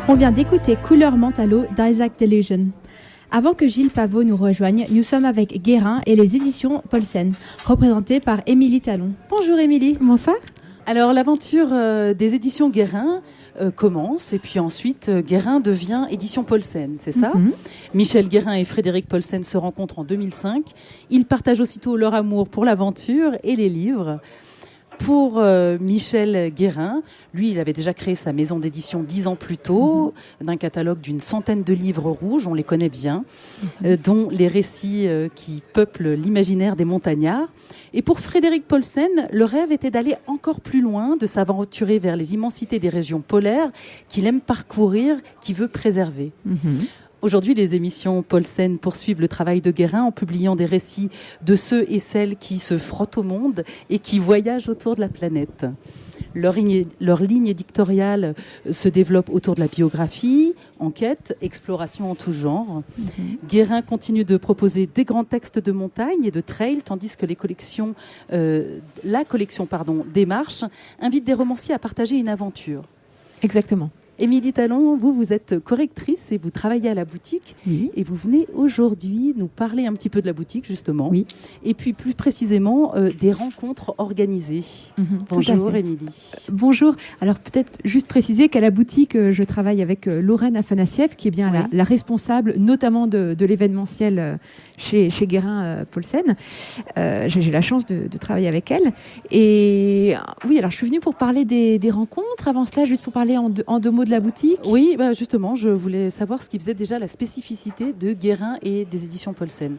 On vient d'écouter Couleur Mentalo d'Isaac Delusion. Avant que Gilles Pavot nous rejoigne, nous sommes avec Guérin et les éditions Paulsen, représentées par Émilie Talon. Bonjour Émilie. Bonsoir. Alors l'aventure des éditions Guérin commence et puis ensuite Guérin devient édition Paulsen, c'est ça? Michel Guérin et Frédéric Paulsen se rencontrent en 2005. Ils partagent aussitôt leur amour pour l'aventure et les livres. Pour Michel Guérin, lui, il avait déjà créé sa maison d'édition 10 ans plus tôt, d'un catalogue d'une centaine de livres rouges, on les connaît bien, dont les récits qui peuplent l'imaginaire des montagnards. Et pour Frédéric Paulsen, le rêve était d'aller encore plus loin, de s'aventurer vers les immensités des régions polaires qu'il aime parcourir, qu'il veut préserver. Aujourd'hui, les émissions Paulsen poursuivent le travail de Guérin en publiant des récits de ceux et celles qui se frottent au monde et qui voyagent autour de la planète. Leur ligne éditoriale se développe autour de la biographie, enquête, exploration en tout genre. Guérin continue de proposer des grands textes de montagne et de trail, tandis que la collection Démarche invite des romanciers à partager une aventure. Exactement. Émilie Talon, vous êtes correctrice et vous travaillez à la boutique. Oui. Et vous venez aujourd'hui nous parler un petit peu de la boutique, justement. Oui. Et puis plus précisément des rencontres organisées. Bonjour Émilie. Bonjour. Alors peut-être juste préciser qu'à la boutique, je travaille avec Lorraine Afanassieff, qui est bien la responsable notamment de l'événementiel chez Guérin Paulsen. J'ai la chance de travailler avec elle. Et oui, alors je suis venue pour parler des rencontres. Avant cela, juste pour parler en deux mots de la boutique. Oui, justement, je voulais savoir ce qui faisait déjà la spécificité de Guérin et des éditions Paulsen.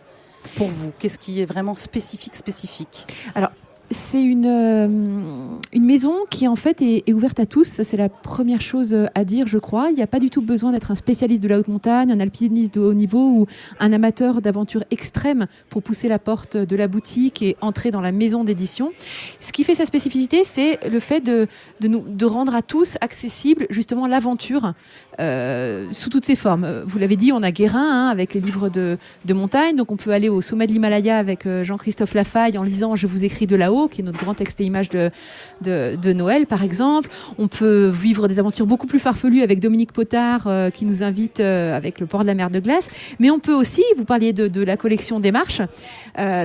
Pour vous, qu'est-ce qui est vraiment spécifique? Alors, c'est une maison qui en fait est ouverte à tous. Ça, c'est la première chose à dire, je crois. Il n'y a pas du tout besoin d'être un spécialiste de la haute montagne, un alpiniste de haut niveau ou un amateur d'aventure extrême pour pousser la porte de la boutique et entrer dans la maison d'édition. Ce qui fait sa spécificité, c'est le fait de rendre à tous accessible justement l'aventure sous toutes ses formes. Vous l'avez dit, on a Guérin avec les livres de montagne. Donc on peut aller au sommet de l'Himalaya avec Jean-Christophe Lafaille en lisant « Je vous écris de là-haut », qui est notre grand texte et image de Noël, par exemple. On peut vivre des aventures beaucoup plus farfelues avec Dominique Potard, qui nous invite avec le port de la mer de glace. Mais on peut aussi, vous parliez de la collection Démarche,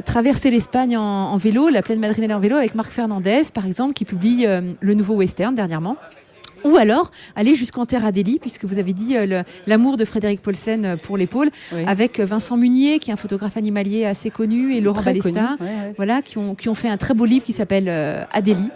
traverser l'Espagne en vélo, la plaine madrilène en vélo, avec Marc Fernandez, par exemple, qui publie le nouveau western dernièrement. Ou alors aller jusqu'en Terre Adélie, puisque vous avez dit l'amour de Frédéric Paulsen pour l'épaule, avec Vincent Munier, qui est un photographe animalier assez connu, et Laurent Balesta, voilà, qui ont fait un très beau livre qui s'appelle Adélie,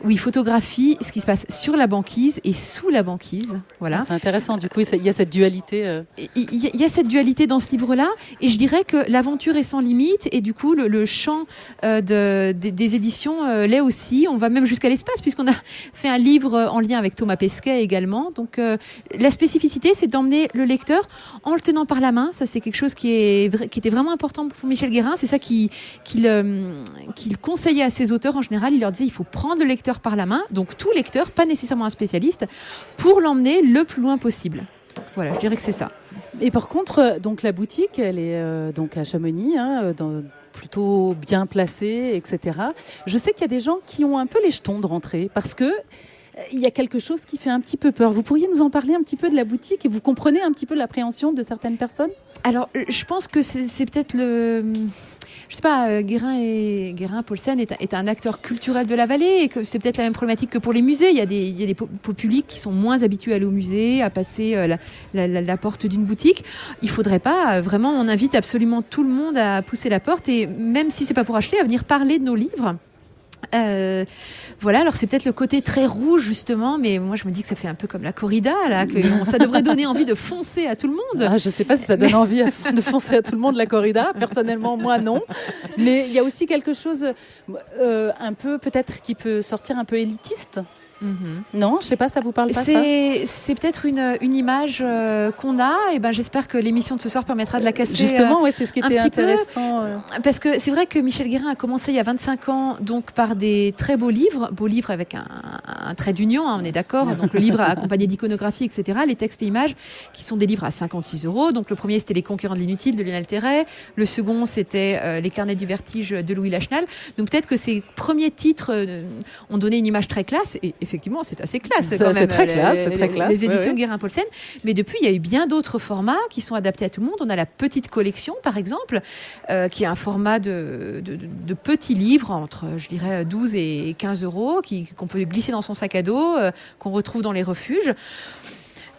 où ils photographient ce qui se passe sur la banquise et sous la banquise. Voilà. C'est intéressant, du coup, il y a cette dualité. Il y a cette dualité dans ce livre-là, et je dirais que l'aventure est sans limite, et du coup, le champ des éditions l'est aussi. On va même jusqu'à l'espace, puisqu'on a fait un livre en lien avec Thomas Pesquet également. Donc la spécificité, c'est d'emmener le lecteur en le tenant par la main. Ça, c'est quelque chose qui était vraiment important pour Michel Guérin. C'est ça qu'il conseillait à ses auteurs en général. Il leur disait, il faut prendre le lecteur par la main, donc tout lecteur, pas nécessairement un spécialiste, pour l'emmener le plus loin possible. Voilà, je dirais que c'est ça. Et par contre, donc la boutique, elle est donc à Chamonix, plutôt bien placée, etc. Je sais qu'il y a des gens qui ont un peu les jetons de rentrer parce que il y a quelque chose qui fait un petit peu peur. Vous pourriez nous en parler un petit peu de la boutique et vous comprenez un petit peu l'appréhension de certaines personnes? Alors, je pense que c'est peut-être je sais pas, Guérin Paulsen est un acteur culturel de la vallée et que c'est peut-être la même problématique que pour les musées. Il y a des publics qui sont moins habitués à aller au musée, à passer la porte d'une boutique. Il faudrait pas, vraiment, on invite absolument tout le monde à pousser la porte et même si c'est pas pour acheter, à venir parler de nos livres. Voilà, alors c'est peut-être le côté très rouge justement, mais moi je me dis que ça fait un peu comme la corrida là, que ça devrait donner envie de foncer à tout le monde. Je sais pas si ça donne envie de foncer à tout le monde la corrida, personnellement moi non, mais il y a aussi quelque chose un peu peut-être qui peut sortir un peu élitiste. Non, je sais pas, ça vous parle pas ça? C'est peut-être une image qu'on a, et j'espère que l'émission de ce soir permettra de la casser. Justement, c'est ce qui était intéressant. Parce que c'est vrai que Michel Guérin a commencé il y a 25 ans donc par des très beaux livres avec un trait d'union, on est d'accord. Donc le livre accompagné d'iconographie, etc. Les textes et images qui sont des livres à 56 €. Donc le premier c'était Les Conquérants de l'inutile de Lionel Terray, le second c'était Les Carnets du vertige de Louis Lachenal. Donc peut-être que ces premiers titres ont donné une image très classe et effectivement, c'est assez classe. C'est très classe. Les éditions Guérin-Paulsen. Mais depuis, il y a eu bien d'autres formats qui sont adaptés à tout le monde. On a la petite collection, par exemple, qui est un format de petits livres entre, je dirais, 12 et 15 euros, qu'on peut glisser dans son sac à dos, qu'on retrouve dans les refuges.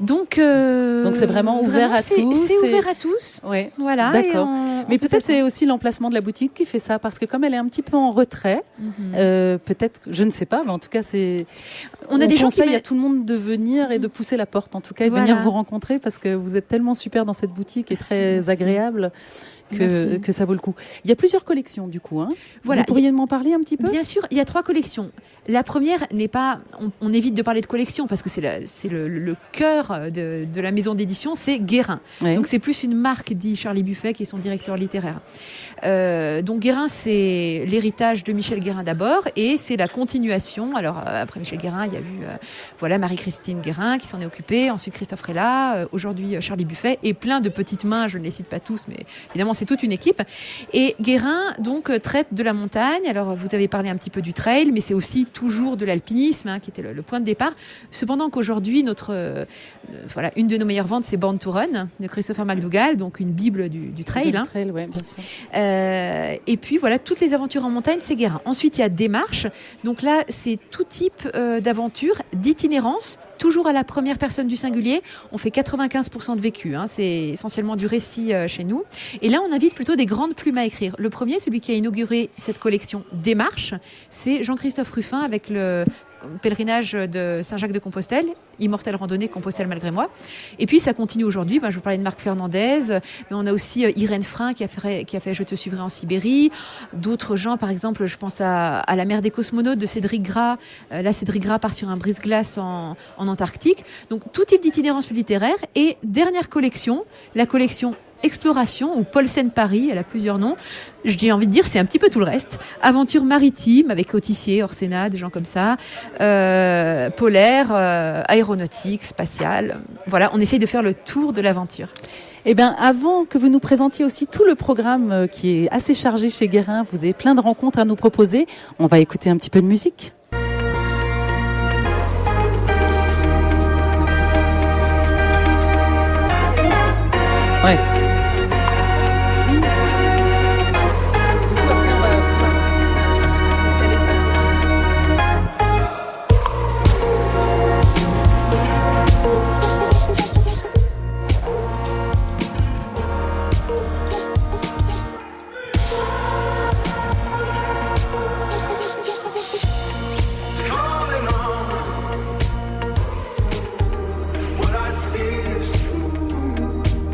Donc c'est vraiment ouvert à tous. C'est ouvert à tous. Oui. Voilà. D'accord. Mais peut-être c'est aussi l'emplacement de la boutique qui fait ça, parce que comme elle est un petit peu en retrait, peut-être, je ne sais pas, mais en tout cas on a des gens qui à tout le monde de venir et de pousser la porte, en tout cas, et de venir vous rencontrer, parce que vous êtes tellement super dans cette boutique et très agréable. Que ça vaut le coup. Il y a plusieurs collections du coup. Voilà. Vous pourriez m'en parler un petit peu ? Bien sûr, il y a 3 collections. La première n'est pas... On évite de parler de collection parce que c'est le cœur de la maison d'édition, c'est Guérin. Oui. Donc c'est plus une marque, dit Charlie Buffet, qui est son directeur littéraire. Donc Guérin, c'est l'héritage de Michel Guérin d'abord, et c'est la continuation. Alors après Michel Guérin, il y a eu Marie-Christine Guérin qui s'en est occupée, ensuite Christophe Rella, aujourd'hui Charlie Buffet, et plein de petites mains, je ne les cite pas tous, mais évidemment c'est toute une équipe. Et Guérin donc traite de la montagne. Alors vous avez parlé un petit peu du trail, mais c'est aussi toujours de l'alpinisme, qui était le point de départ. Cependant qu'aujourd'hui, une de nos meilleures ventes, c'est Born to Run de Christopher McDougall, donc une bible du trail. Du trail, oui, bien sûr. Et puis voilà, toutes les aventures en montagne, c'est Guérin. Ensuite, il y a Démarche. Donc là, c'est tout type d'aventures, d'itinérance, toujours à la première personne du singulier. On fait 95% de vécu. C'est essentiellement du récit chez nous. Et là, on invite plutôt des grandes plumes à écrire. Le premier, celui qui a inauguré cette collection Démarche, c'est Jean-Christophe Ruffin avec le pèlerinage de Saint-Jacques-de-Compostelle, Immortelle randonnée, Compostelle malgré moi. Et puis ça continue aujourd'hui. Je vous parlais de Marc Fernandez, mais on a aussi Irène Frein qui a fait Je te suivrai en Sibérie. D'autres gens, par exemple, je pense à La mer des cosmonautes de Cédric Gras. Là, Cédric Gras part sur un brise-glace en Antarctique. Donc tout type d'itinérance littéraire. Et dernière collection, la collection Exploration ou Paulsen Paris, elle a plusieurs noms. J'ai envie de dire, c'est un petit peu tout le reste. Aventure maritime avec Autissier, Orsena, des gens comme ça. Polaire, aéronautique, spatiale. Voilà, on essaye de faire le tour de l'aventure. Eh bien, avant que vous nous présentiez aussi tout le programme qui est assez chargé chez Guérin, vous avez plein de rencontres à nous proposer. On va écouter un petit peu de musique. Ouais. What I see is true.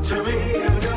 Tell me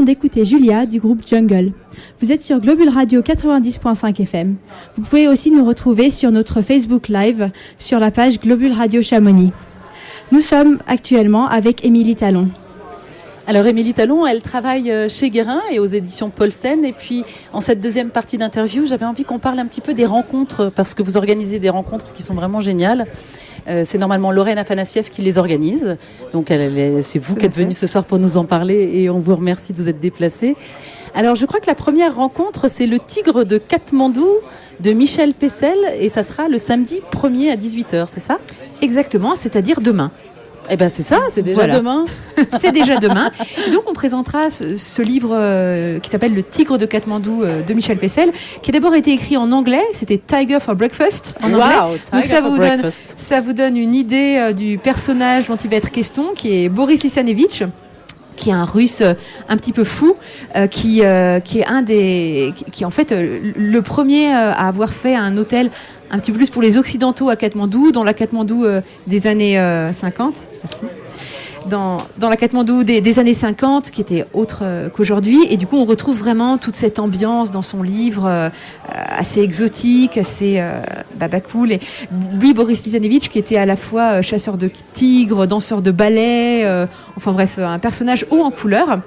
d'écouter Julia du groupe Jungle. Vous êtes sur Globule Radio 90.5 FM. Vous pouvez aussi nous retrouver sur notre Facebook Live sur la page Globule Radio Chamonix. Nous sommes actuellement avec Émilie Talon. Alors Émilie Talon, elle travaille chez Guérin et aux éditions Paulsen. Et puis en cette deuxième partie d'interview, j'avais envie qu'on parle un petit peu des rencontres, parce que vous organisez des rencontres qui sont vraiment géniales. C'est normalement Lorraine Afanassieff qui les organise. Donc c'est vous qui êtes venue ce soir pour nous en parler et on vous remercie de vous être déplacée. Alors je crois que la première rencontre, c'est le Tigre de Katmandou de Michel Pessel et ça sera le samedi 1er à 18h, c'est ça ? Exactement, c'est-à-dire demain. Eh ben c'est ça, c'est déjà demain. C'est déjà demain. Donc on présentera ce livre qui s'appelle Le Tigre de Katmandou de Michel Pessel, qui a d'abord été écrit en anglais. C'était Tiger for Breakfast en anglais. Donc ça vous donne une idée du personnage dont il va être question, qui est Boris Lysanevitch, qui est un Russe un petit peu fou, qui est en fait le premier à avoir fait un hôtel un petit peu plus pour les Occidentaux à Katmandou, dans la Katmandou des années 50. Merci. Dans la Katmandou des années 50, qui était autre qu'aujourd'hui. Et du coup, on retrouve vraiment toute cette ambiance dans son livre, assez exotique, assez cool. Et lui, Boris Lysanevitch, qui était à la fois chasseur de tigres, danseur de ballet, enfin bref, un personnage haut en couleur.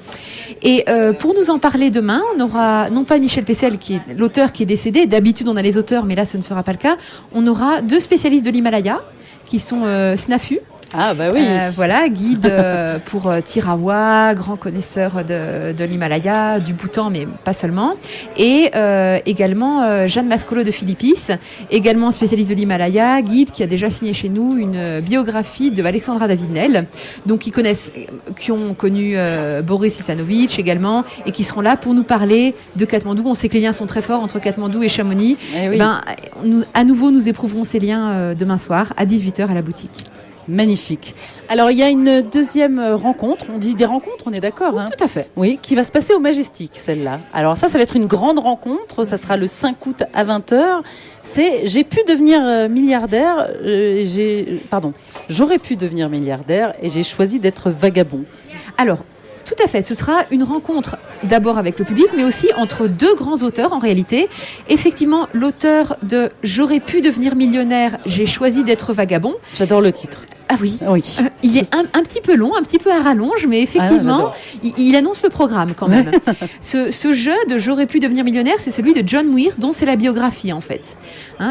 Et pour nous en parler demain, on aura non pas Michel Pessel, qui est l'auteur qui est décédé. D'habitude, on a les auteurs, mais là, ce ne sera pas le cas. On aura deux spécialistes de l'Himalaya, qui sont Snafu. Ah bah oui. Voilà, guide pour Tirawa, grand connaisseur de l'Himalaya, du Bhoutan, mais pas seulement. Et également Jeanne Mascolo de Philippis, également spécialiste de l'Himalaya, guide qui a déjà signé chez nous une biographie de Alexandra David-Nel, donc qui ont connu Boris Lysanevitch également, et qui seront là pour nous parler de Katmandou. On sait que les liens sont très forts entre Katmandou et Chamonix. Eh oui. À nouveau, nous éprouverons ces liens demain soir à 18h à la boutique. Magnifique. Alors, il y a une deuxième rencontre. On dit des rencontres, on est d'accord, Oui, tout à fait. Oui, qui va se passer au Majestic, celle-là. Alors ça va être une grande rencontre. Ça sera le 5 août à 20h. C'est « J'ai pu devenir milliardaire ». J'aurais pu devenir milliardaire et j'ai choisi d'être vagabond. Alors, tout à fait. Ce sera une rencontre d'abord avec le public, mais aussi entre deux grands auteurs en réalité. Effectivement, l'auteur de « J'aurais pu devenir millionnaire, j'ai choisi d'être vagabond ». J'adore le titre. Ah oui, oui. Il est un petit peu long, un petit peu à rallonge, mais effectivement, il annonce le programme quand même. Ce jeu de J'aurais pu devenir millionnaire, c'est celui de John Muir, dont c'est la biographie en fait.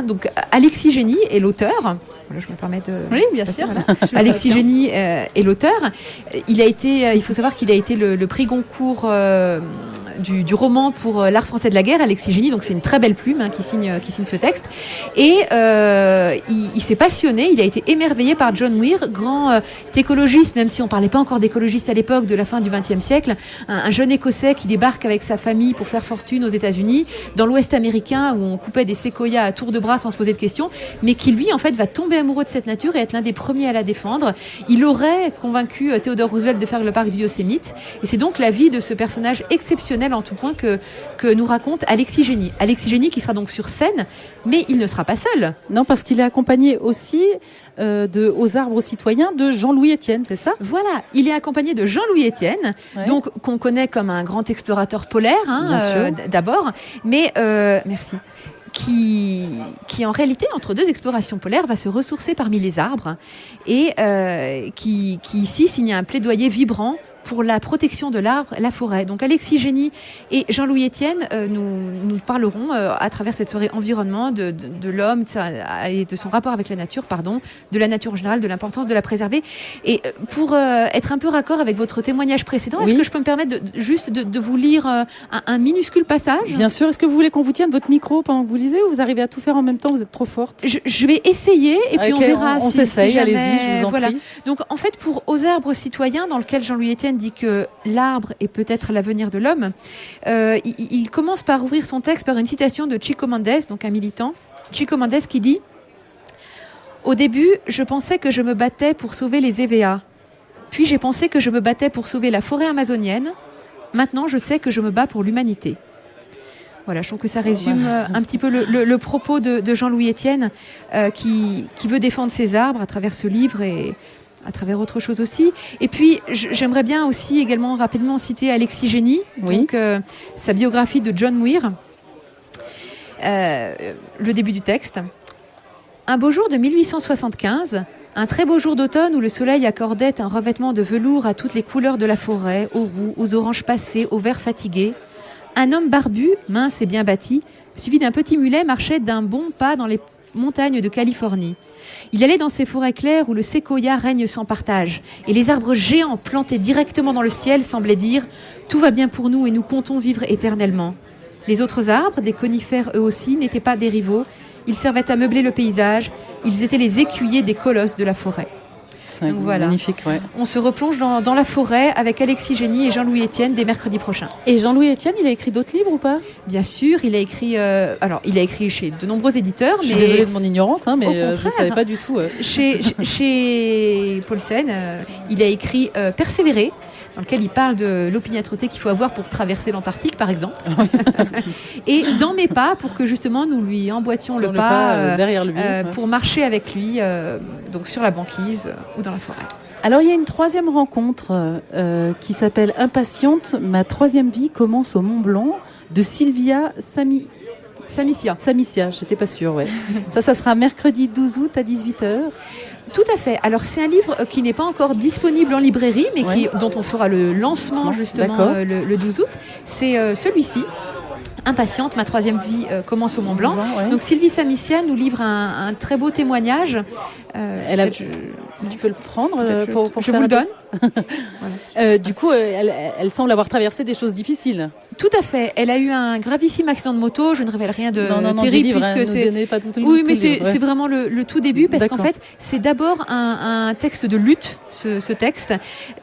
Donc Alexis Génie est l'auteur. Voilà, je me permets de... Oui, bien sûr. Voilà. Alexis Génie est l'auteur. Il faut savoir qu'il a été le prix Goncourt du roman pour l'art français de la guerre, Alexis Génie, donc c'est une très belle plume qui signe ce texte. Et il s'est passionné, il a été émerveillé par John Muir, grand écologiste, même si on parlait pas encore d'écologiste à l'époque de la fin du XXe siècle, un jeune Écossais qui débarque avec sa famille pour faire fortune aux États-Unis, dans l'Ouest américain où on coupait des séquoias à tour de bras sans se poser de questions, mais qui lui en fait va tomber amoureux de cette nature et être l'un des premiers à la défendre. Il aurait convaincu Theodore Roosevelt de faire le parc du Yosemite, et c'est donc la vie de ce personnage exceptionnel en tout point que nous raconte Alexis Génie. Alexis Génie qui sera donc sur scène, mais il ne sera pas seul. Non, parce qu'il est accompagné aussi de Aux arbres aux citoyens de Jean-Louis Etienne, c'est ça ? Voilà, il est accompagné de Jean-Louis Etienne, donc qu'on connaît comme un grand explorateur polaire, d'abord, mais merci. Qui en réalité, entre deux explorations polaires, va se ressourcer parmi les arbres et qui ici signe un plaidoyer vibrant pour la protection de l'arbre, la forêt. Donc Alexis Génie et Jean-Louis Etienne nous parleront à travers cette soirée environnement de l'homme et de son rapport avec la nature, de la nature en général, de l'importance de la préserver. Et pour être un peu raccord avec votre témoignage précédent, est-ce que je peux me permettre de vous lire un minuscule passage ? Bien sûr. Est-ce que vous voulez qu'on vous tienne votre micro pendant que vous lisez ou vous arrivez à tout faire en même temps ? Vous êtes trop forte. Je vais essayer et puis on verra. On s'essaye, si jamais, allez-y, je vous en prie. Donc en fait, pour Aux arbres citoyens, dans lequel Jean-Louis Etienne dit que l'arbre est peut-être l'avenir de l'homme, il commence par ouvrir son texte par une citation de Chico Mendes, donc un militant. Chico Mendes qui dit « Au début, je pensais que je me battais pour sauver les EVA. Puis j'ai pensé que je me battais pour sauver la forêt amazonienne. Maintenant, je sais que je me bats pour l'humanité. » Voilà, je trouve que ça résume un petit peu le propos de Jean-Louis Etienne qui veut défendre ses arbres à travers ce livre à travers autre chose aussi. Et puis, j'aimerais bien aussi également rapidement citer Alexis Génie, donc sa biographie de John Muir. Le début du texte. Un beau jour de 1875, un très beau jour d'automne où le soleil accordait un revêtement de velours à toutes les couleurs de la forêt, aux roux, aux oranges passés, aux verts fatigués, un homme barbu, mince et bien bâti, suivi d'un petit mulet, marchait d'un bon pas dans les montagnes de Californie. Il allait dans ces forêts claires où le séquoia règne sans partage et les arbres géants plantés directement dans le ciel semblaient dire « Tout va bien pour nous et nous comptons vivre éternellement ». Les autres arbres, des conifères eux aussi, n'étaient pas des rivaux. Ils servaient à meubler le paysage. Ils étaient les écuyers des colosses de la forêt. C'est magnifique, ouais. On se replonge dans la forêt avec Alexis Génie et Jean-Louis Etienne dès mercredi prochain. Et Jean-Louis Etienne, il a écrit d'autres livres ou pas ? Bien sûr, il a écrit. Il a écrit chez de nombreux éditeurs. Je suis désolée de mon ignorance, mais je ne savais pas du tout. Chez Paulsen, il a écrit Persévérer, dans lequel il parle de l'opiniâtreté qu'il faut avoir pour traverser l'Antarctique, par exemple. Et dans mes pas, pour que justement nous lui emboîtions le pas derrière lui, pour marcher avec lui, donc sur la banquise ou dans la forêt. Alors il y a une troisième rencontre qui s'appelle Impatiente, ma troisième vie commence au Mont Blanc, de Sylvia Samicia, j'étais pas sûre, ouais. Ça sera mercredi 12 août à 18h. Tout à fait. Alors c'est un livre qui n'est pas encore disponible en librairie, mais dont on fera le lancement justement le 12 août. C'est celui-ci. Impatiente, ma troisième vie commence au Mont Blanc. Donc Sylvie Samicia nous livre un très beau témoignage. Tu peux le prendre pour je vous le donne. Voilà. Du coup, elle semble avoir traversé des choses difficiles. Tout à fait. Elle a eu un gravissime accident de moto. Je ne révèle rien de terrible puisque c'est. Pas tout c'est vraiment le tout début parce qu'en fait, c'est d'abord un texte de lutte. Ce texte,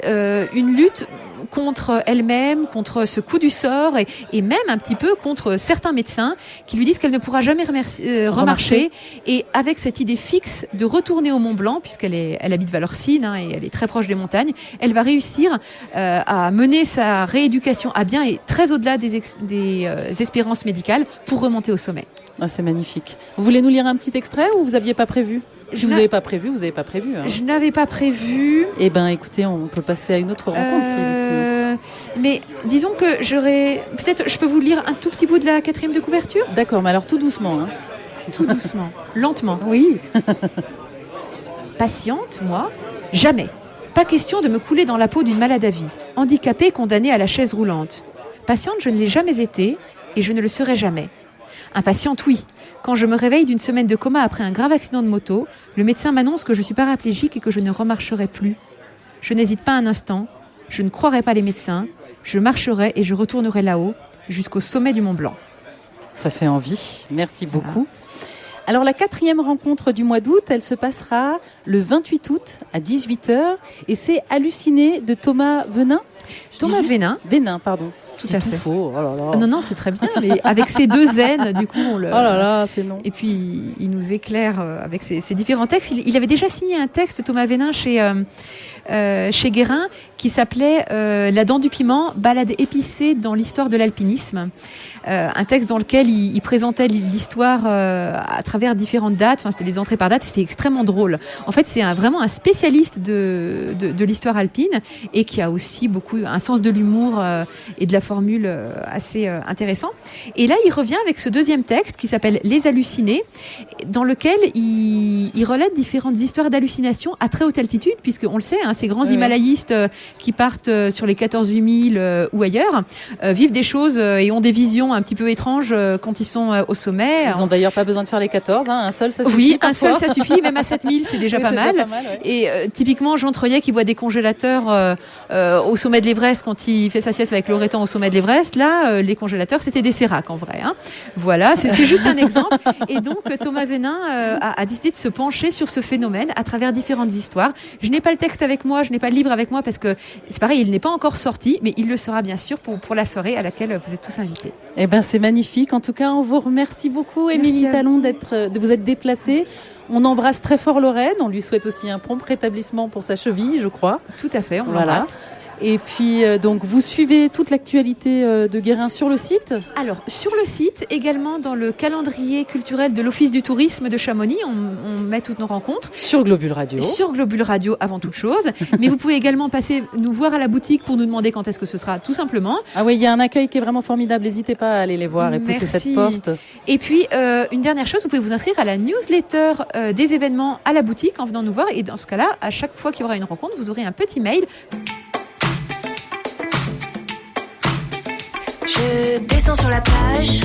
une lutte contre elle-même, contre ce coup du sort et même un petit peu contre certains médecins qui lui disent qu'elle ne pourra jamais remarcher. Et avec cette idée fixe de retourner au Mont Blanc, elle habite Valorcine et elle est très proche des montagnes, elle va réussir à mener sa rééducation à bien et très au-delà des espérances médicales pour remonter au sommet. Ah, c'est magnifique. Vous voulez nous lire un petit extrait ou vous n'aviez pas prévu ? Si vous n'avez pas prévu, vous n'avez pas prévu. Hein. Je n'avais pas prévu. Eh bien, écoutez, on peut passer à une autre rencontre. Mais disons que peut-être, je peux vous lire un tout petit bout de la 4e de couverture ? D'accord, mais alors tout doucement. Hein. Tout doucement, lentement. Oui. Patiente, moi ? Jamais. Pas question de me couler dans la peau d'une malade à vie, handicapée, condamnée à la chaise roulante. Patiente, je ne l'ai jamais été et je ne le serai jamais. Impatiente, oui. Quand je me réveille d'une semaine de coma après un grave accident de moto, le médecin m'annonce que je suis paraplégique et que je ne remarcherai plus. Je n'hésite pas un instant, je ne croirai pas les médecins, je marcherai et je retournerai là-haut, jusqu'au sommet du Mont Blanc. Ça fait envie, merci beaucoup. Alors la 4e rencontre du mois d'août, elle se passera le 28 août à 18h et c'est Halluciné de Thomas Venin. Vénin, pardon. Tout à fait. Faux. Oh là là. Ah non, c'est très bien. Mais avec ces 2 N, du coup, on le. Oh là là, c'est non. Et puis, il nous éclaire avec ses différents textes. Il avait déjà signé un texte, Thomas Venin, chez Guérin, qui s'appelait La dent du piment, balade épicée dans l'histoire de l'alpinisme. Un texte dans lequel il présentait l'histoire à travers différentes dates. Enfin, c'était des entrées par date. C'était extrêmement drôle. En fait, c'est vraiment un spécialiste de l'histoire alpine et qui a aussi un sens de l'humour et de la formule assez intéressant. Et là, il revient avec ce 2e texte qui s'appelle Les Hallucinés, dans lequel il relate différentes histoires d'hallucinations à très haute altitude, puisqu'on le sait, ces grands himalayistes qui partent sur les 14 8000 ou ailleurs vivent des choses et ont des visions un petit peu étranges quand ils sont au sommet. Ils n'ont d'ailleurs pas besoin de faire les 14, un seul ça suffit. Oui, un seul ça suffit, même à 7000 c'est déjà pas mal. Et typiquement Jean Treuillet qui voit des congélateurs au sommet de l'Everest quand il fait sa sieste avec l'Oretan au sommet de l'Everest, là les congélateurs c'était des séracs en vrai. Voilà, c'est juste un exemple. Et donc Thomas Venin a décidé de se pencher sur ce phénomène à travers différentes histoires. Je n'ai pas le texte avec moi, je n'ai pas le livre avec moi parce que c'est pareil, il n'est pas encore sorti, mais il le sera bien sûr pour la soirée à laquelle vous êtes tous invités. Eh ben c'est magnifique. En tout cas, on vous remercie beaucoup, Émilie Talon, de vous être déplacée. On embrasse très fort Lorraine. On lui souhaite aussi un prompt rétablissement pour sa cheville, je crois. Tout à fait, on l'embrasse. Et puis, donc, vous suivez toute l'actualité de Guérin sur le site ? Alors, sur le site, également dans le calendrier culturel de l'Office du tourisme de Chamonix, on met toutes nos rencontres. Sur Globule Radio. Sur Globule Radio avant toute chose. Mais vous pouvez également passer nous voir à la boutique pour nous demander quand est-ce que ce sera, tout simplement. Ah oui, il y a un accueil qui est vraiment formidable. N'hésitez pas à aller les voir et pousser cette porte. Et puis, une dernière chose, vous pouvez vous inscrire à la newsletter des événements à la boutique en venant nous voir. Et dans ce cas-là, à chaque fois qu'il y aura une rencontre, vous aurez un petit mail. Je descends sur la plage.